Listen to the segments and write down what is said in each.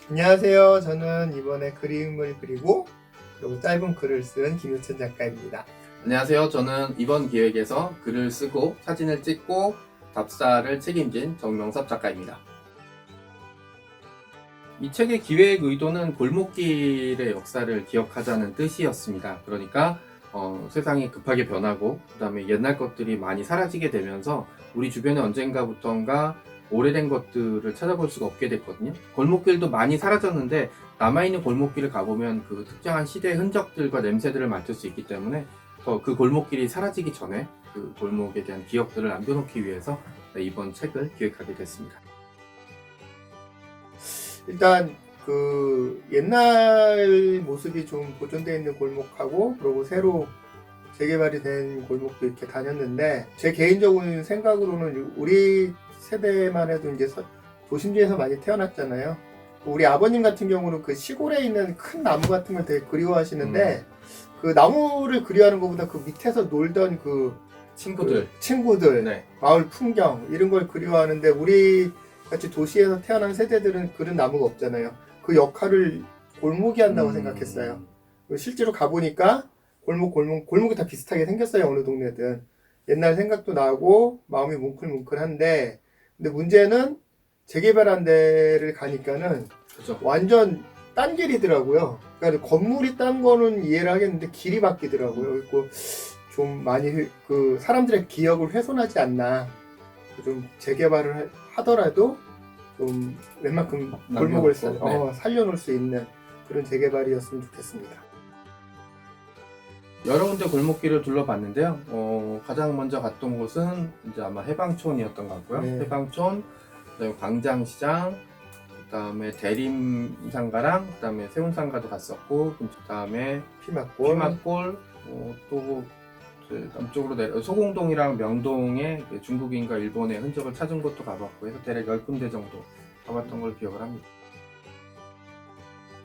안녕하세요. 저는 이번에 그림을 그리고 짧은 글을 쓴 김효천 작가입니다. 안녕하세요. 저는 이번 기획에서 글을 쓰고 사진을 찍고 답사를 책임진 정명섭 작가입니다. 이 책의 기획 의도는 골목길의 역사를 기억하자는 뜻이었습니다. 그러니까 세상이 급하게 변하고 그 다음에 옛날 것들이 많이 사라지게 되면서 우리 주변에 언젠가부턴가 오래된 것들을 찾아볼 수가 없게 됐거든요. 골목길도 많이 사라졌는데 남아있는 골목길을 가보면 그 특정한 시대의 흔적들과 냄새들을 맡을 수 있기 때문에 그 골목길이 사라지기 전에 그 골목에 대한 기억들을 남겨놓기 위해서 이번 책을 기획하게 됐습니다. 일단 그 옛날 모습이 좀 보존되어 있는 골목하고 그리고 새로 재개발이 된 골목도 이렇게 다녔는데 제 개인적인 생각으로는 우리 세대만 해도 이제 도심지에서 많이 태어났잖아요. 우리 아버님 같은 경우는 그 시골에 있는 큰 나무 같은 걸 되게 그리워하시는데 그 나무를 그리워하는 것보다 그 밑에서 놀던 그 친구들 네. 마을 풍경 이런 걸 그리워하는데 우리 같이 도시에서 태어난 세대들은 그런 나무가 없잖아요. 그 역할을 골목이 한다고 생각했어요. 실제로 가보니까 골목이 다 비슷하게 생겼어요. 어느 동네든. 옛날 생각도 나고 마음이 뭉클뭉클한데 근데 문제는 재개발한 데를 가니까는 그렇죠. 완전 딴 길이더라고요. 그러니까 건물이 딴 거는 이해를 하겠는데 길이 바뀌더라고요. 그리고 좀 많이 그 사람들의 기억을 훼손하지 않나. 좀 재개발을 하더라도 좀 웬만큼 골목을 살려놓을 수 있는 그런 재개발이었으면 좋겠습니다. 여러 군데 골목길을 둘러봤는데요. 가장 먼저 갔던 곳은 이제 아마 해방촌이었던 것 같고요. 네. 해방촌, 그다음에 광장시장, 그다음에 대림상가랑 그다음에 세운상가도 갔었고, 그다음에 피막골, 또 남쪽으로 소공동이랑 명동에 중국인과 일본의 흔적을 찾은 곳도 가봤고 해서 대략 10군데 정도 가봤던 걸 기억을 합니다.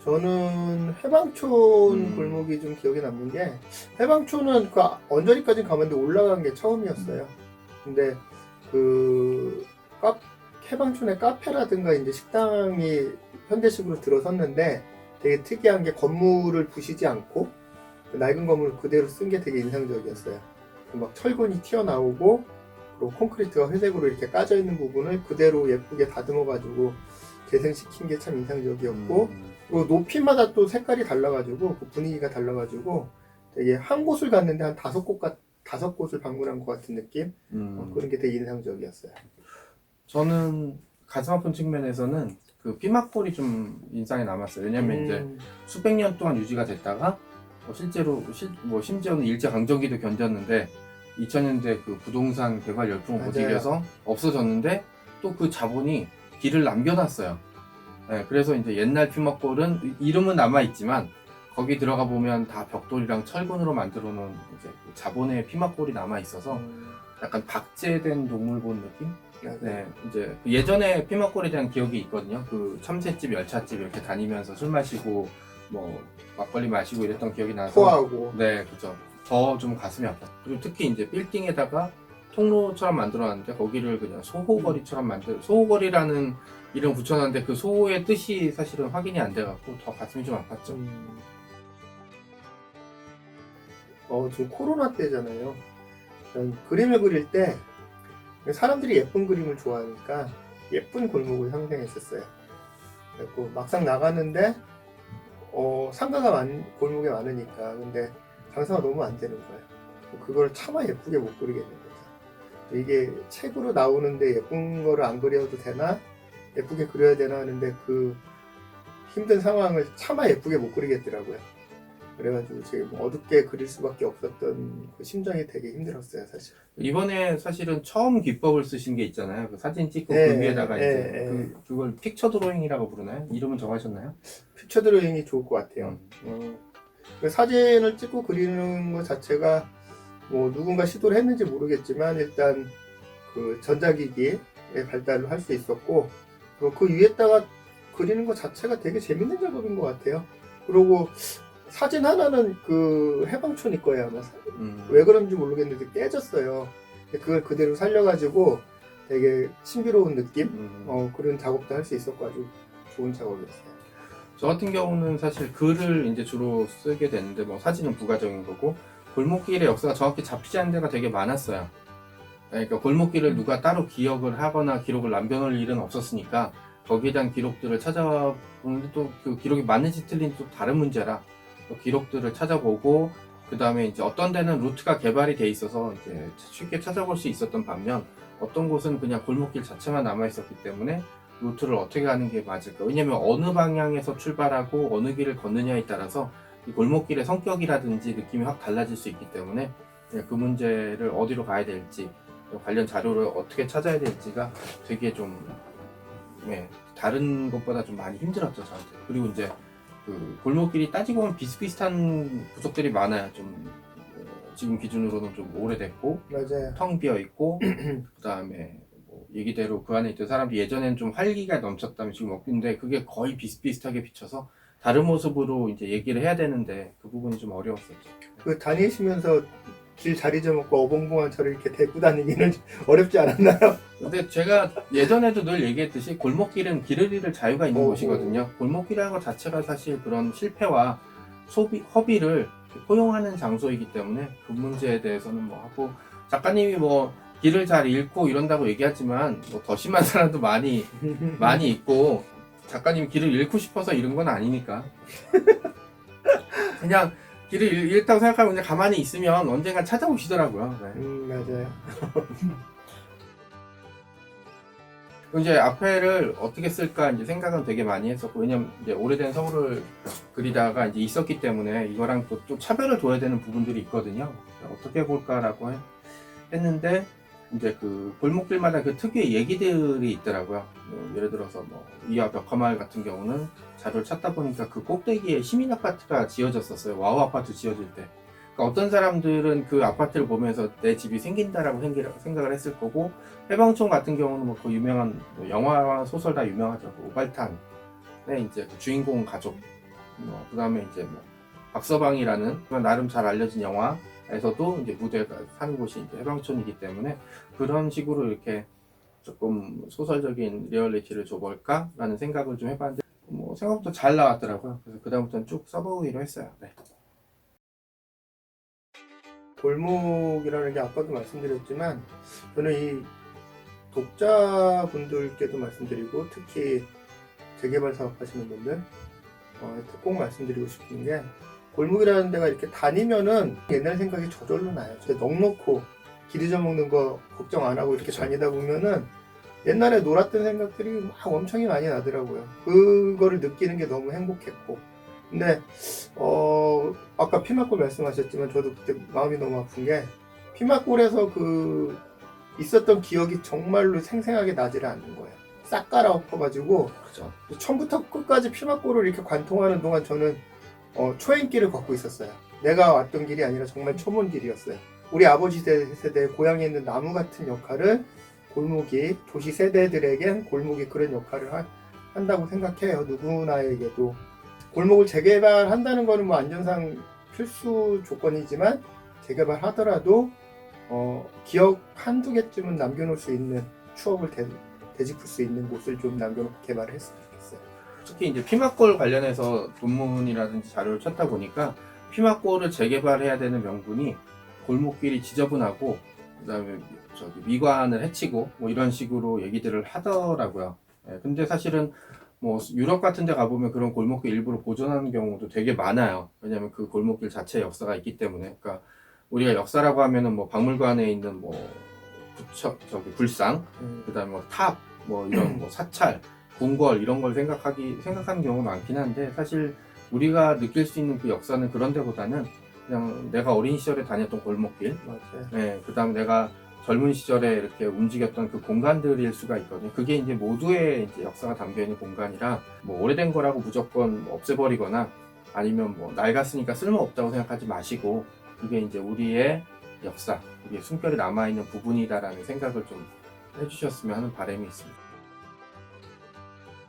저는 해방촌 골목이 좀 기억에 남는 게 해방촌은 그 언저리까지 가봤는데 올라간 게 처음이었어요. 근데 그 해방촌의 카페라든가 이제 식당이 현대식으로 들어섰는데 되게 특이한 게 건물을 부시지 않고 그 낡은 건물을 그대로 쓴 게 되게 인상적이었어요. 막 철근이 튀어나오고 그리고 콘크리트가 회색으로 이렇게 까져 있는 부분을 그대로 예쁘게 다듬어가지고 재생시킨 게 참 인상적이었고 그리고 높이마다 또 색깔이 달라가지고 그 분위기가 달라가지고 되게 한 곳을 갔는데 한 5곳을 방문한 것 같은 느낌 그런 게 되게 인상적이었어요. 저는 가슴 아픈 측면에서는 그 피막골이 좀 인상에 남았어요. 왜냐면 이제 수백 년 동안 유지가 됐다가 실제로 심지어는 일제강점기도 견뎠는데 2000년대 그 부동산 개발 열풍을 못 이겨서 없어졌는데 또 그 자본이 길을 남겨놨어요. 네, 그래서 이제 옛날 피막골은 이름은 남아있지만 거기 들어가 보면 다 벽돌이랑 철근으로 만들어 놓은 이제 자본의 피막골이 남아있어서 약간 박제된 동물 본 느낌? 네, 이제 예전에 피막골에 대한 기억이 있거든요. 그 참새집, 열차집 이렇게 다니면서 술 마시고 뭐 막걸리 마시고 이랬던 기억이 나서 토하고 네, 그죠. 더 좀 가슴이 아팠어요. 그리고 특히 이제 빌딩에다가 통로처럼 만들어놨는데 거기를 그냥 소호거리처럼 소호거리라는 이름 붙여놨는데 그 소호의 뜻이 사실은 확인이 안 돼갖고 더 가슴이 좀 아팠죠. 지금 코로나 때잖아요. 그림을 그릴 때 사람들이 예쁜 그림을 좋아하니까 예쁜 골목을 상상했었어요. 그리고 막상 나갔는데 상가가 골목에 많으니까 근데 장사가 너무 안 되는 거예요. 그걸 차마 예쁘게 못 그리겠는 거죠. 이게 책으로 나오는데 예쁜 거를 안 그려도 되나? 예쁘게 그려야 되나 하는데 그 힘든 상황을 차마 예쁘게 못 그리겠더라고요. 그래가지고 지금 어둡게 그릴 수밖에 없었던 그 심정이 되게 힘들었어요, 사실. 이번에 사실은 처음 기법을 쓰신 게 있잖아요. 그 사진 찍고 그 위에다가 이제 그걸 픽처 드로잉이라고 부르나요? 이름은 정하셨나요? 픽처 드로잉이 좋을 것 같아요. 사진을 찍고 그리는 것 자체가 뭐 누군가 시도를 했는지 모르겠지만 일단 그 전자기기의 발달을 할 수 있었고 그리고 그 위에다가 그리는 것 자체가 되게 재밌는 작업인 것 같아요. 그리고 사진 하나는 그 해방촌일 거예요 아마. 왜 그런지 모르겠는데 깨졌어요. 그걸 그대로 살려가지고 되게 신비로운 느낌? 그런 작업도 할 수 있었고 아주 좋은 작업이었어요. 저 같은 경우는 사실 글을 이제 주로 쓰게 되는데 뭐 사진은 부가적인 거고 골목길의 역사가 정확히 잡히지 않는 데가 되게 많았어요. 그러니까 골목길을 누가 따로 기억을 하거나 기록을 남겨놓을 일은 없었으니까 거기에 대한 기록들을 찾아보는데 또 그 기록이 맞는지 틀린지 또 다른 문제라 또 기록들을 찾아보고 그 다음에 이제 어떤 데는 루트가 개발이 돼 있어서 이제 쉽게 찾아볼 수 있었던 반면 어떤 곳은 그냥 골목길 자체만 남아 있었기 때문에 루트를 어떻게 가는 게 맞을까? 왜냐면 어느 방향에서 출발하고 어느 길을 걷느냐에 따라서 이 골목길의 성격이라든지 느낌이 확 달라질 수 있기 때문에 그 문제를 어디로 가야 될지 관련 자료를 어떻게 찾아야 될지가 되게 좀 다른 것보다 좀 많이 힘들었죠 저한테. 그리고 이제 그 골목길이 따지고 보면 비슷비슷한 구석들이 많아요. 좀 지금 기준으로는 좀 오래됐고 맞아요. 텅 비어 있고 그 다음에 뭐 얘기대로 그 안에 있던 사람들이 예전엔 좀 활기가 넘쳤다면 지금 없는데 그게 거의 비슷비슷하게 비춰서 다른 모습으로 이제 얘기를 해야 되는데 그 부분이 좀 어려웠었죠. 그 다니시면서 길 자리 져먹고 어벙벙한 저를 이렇게 데리고 다니기는 어렵지 않았나요? 근데 제가 예전에도 늘 얘기했듯이 골목길은 길을 잃을 자유가 있는 오. 곳이거든요. 골목길이라는 것 자체가 사실 그런 실패와 허비를 포용하는 장소이기 때문에 그 문제에 대해서는 뭐 하고 작가님이 뭐 길을 잘 잃고 이런다고 얘기하지만 뭐 더 심한 사람도 많이 있고 작가님이 길을 잃고 싶어서 잃은 건 아니니까 그냥 길을 잃다고 생각하고 그냥 가만히 있으면 언젠간 찾아오시더라고요. 네. 맞아요. 이제 앞에를 어떻게 쓸까 이제 생각은 되게 많이 했었고 왜냐면 이제 오래된 서울을 그리다가 이제 있었기 때문에 이거랑 또 차별을 둬야 되는 부분들이 있거든요. 어떻게 해볼까라고 했는데 이제 그 골목길마다 그 특유의 얘기들이 있더라고요. 예를 들어서 뭐 이화 벽화마을 같은 경우는 자료를 찾다 보니까 그 꼭대기에 시민 아파트가 지어졌었어요. 와우 아파트 지어질 때. 그러니까 어떤 사람들은 그 아파트를 보면서 내 집이 생긴다라고 생각을 했을 거고 해방촌 같은 경우는 뭐 그 유명한 뭐 영화와 소설 다 유명하죠. 그 오발탄의 이제 그 주인공 가족, 그 다음에 이제 뭐 박서방이라는 나름 잘 알려진 영화에서도 이제 무대가 사는 곳이 이제 해방촌이기 때문에 그런 식으로 이렇게 조금 소설적인 리얼리티를 줘볼까라는 생각을 좀 해봤는데 뭐 생각보다 잘 나왔더라고요. 그래서 그 다음부터는 쭉 써보기로 했어요. 네. 골목이라는 게 아까도 말씀드렸지만 저는 이 독자분들께도 말씀드리고 특히 재개발 사업 하시는 분들 꼭 말씀드리고 싶은 게 골목이라는 데가 이렇게 다니면은 옛날 생각이 저절로 나요. 넉넉고 길 잊어먹는 거 걱정 안 하고 이렇게 다니다 보면은 옛날에 놀았던 생각들이 막 엄청이 많이 나더라고요. 그거를 느끼는 게 너무 행복했고 근데 아까 피막골 말씀하셨지만 저도 그때 마음이 너무 아픈 게 피막골에서 그 있었던 기억이 정말로 생생하게 나지를 않는 거예요. 싹 갈아엎어가지고 그렇죠. 처음부터 끝까지 피막골을 이렇게 관통하는 동안 저는 초행길을 걷고 있었어요. 내가 왔던 길이 아니라 정말 초문길이었어요. 우리 아버지 세대의 고향에 있는 나무 같은 역할을 골목이 도시 세대들에겐 골목이 그런 역할을 한다고 생각해요. 누구나에게도 골목을 재개발한다는 거는 뭐 안전상 필수 조건이지만 재개발하더라도 기억 한두 개쯤은 남겨놓을 수 있는 추억을 되짚을 수 있는 곳을 좀 남겨놓고 개발을 했으면 좋겠어요. 특히 이제 피막골 관련해서 논문이라든지 자료를 찾다 보니까 피막골을 재개발해야 되는 명분이 골목길이 지저분하고 그다음에 미관을 해치고 뭐 이런 식으로 얘기들을 하더라고요. 근데 사실은 뭐 유럽 같은 데 가보면 그런 골목길 일부러 보존하는 경우도 되게 많아요. 왜냐면 그 골목길 자체에 역사가 있기 때문에. 그러니까 우리가 역사라고 하면은 뭐 박물관에 있는 뭐 불상, 그다음에 뭐 탑, 뭐 이런 뭐 사찰, 궁궐 이런 걸 생각하는 경우가 많긴 한데 사실 우리가 느낄 수 있는 그 역사는 그런 데보다는 그냥 내가 어린 시절에 다녔던 골목길, 맞아요. 그다음에 내가 젊은 시절에 이렇게 움직였던 그 공간들일 수가 있거든요. 그게 이제 모두의 이제 역사가 담겨 있는 공간이라 뭐 오래된 거라고 무조건 없애버리거나 아니면 뭐 낡았으니까 쓸모없다고 생각하지 마시고 그게 이제 우리의 역사, 우리의 숨결이 남아있는 부분이다라는 생각을 좀 해주셨으면 하는 바람이 있습니다.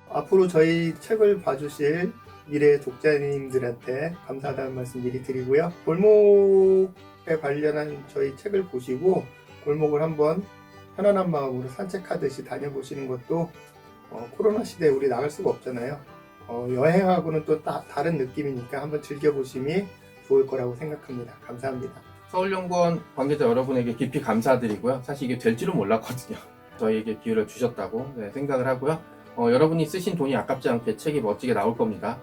앞으로 저희 책을 봐주실 미래 독자님들한테 감사하다는 말씀 미리 드리고요. 골목에 관련한 저희 책을 보시고 골목을 한번 편안한 마음으로 산책하듯이 다녀보시는 것도 코로나 시대에 우리 나갈 수가 없잖아요. 여행하고는 또 다른 느낌이니까 한번 즐겨보심이 좋을 거라고 생각합니다. 감사합니다. 서울연구원 관계자 여러분에게 깊이 감사드리고요. 사실 이게 될 줄은 몰랐거든요. 저희에게 기회를 주셨다고 생각을 하고요. 여러분이 쓰신 돈이 아깝지 않게 책이 멋지게 나올 겁니다.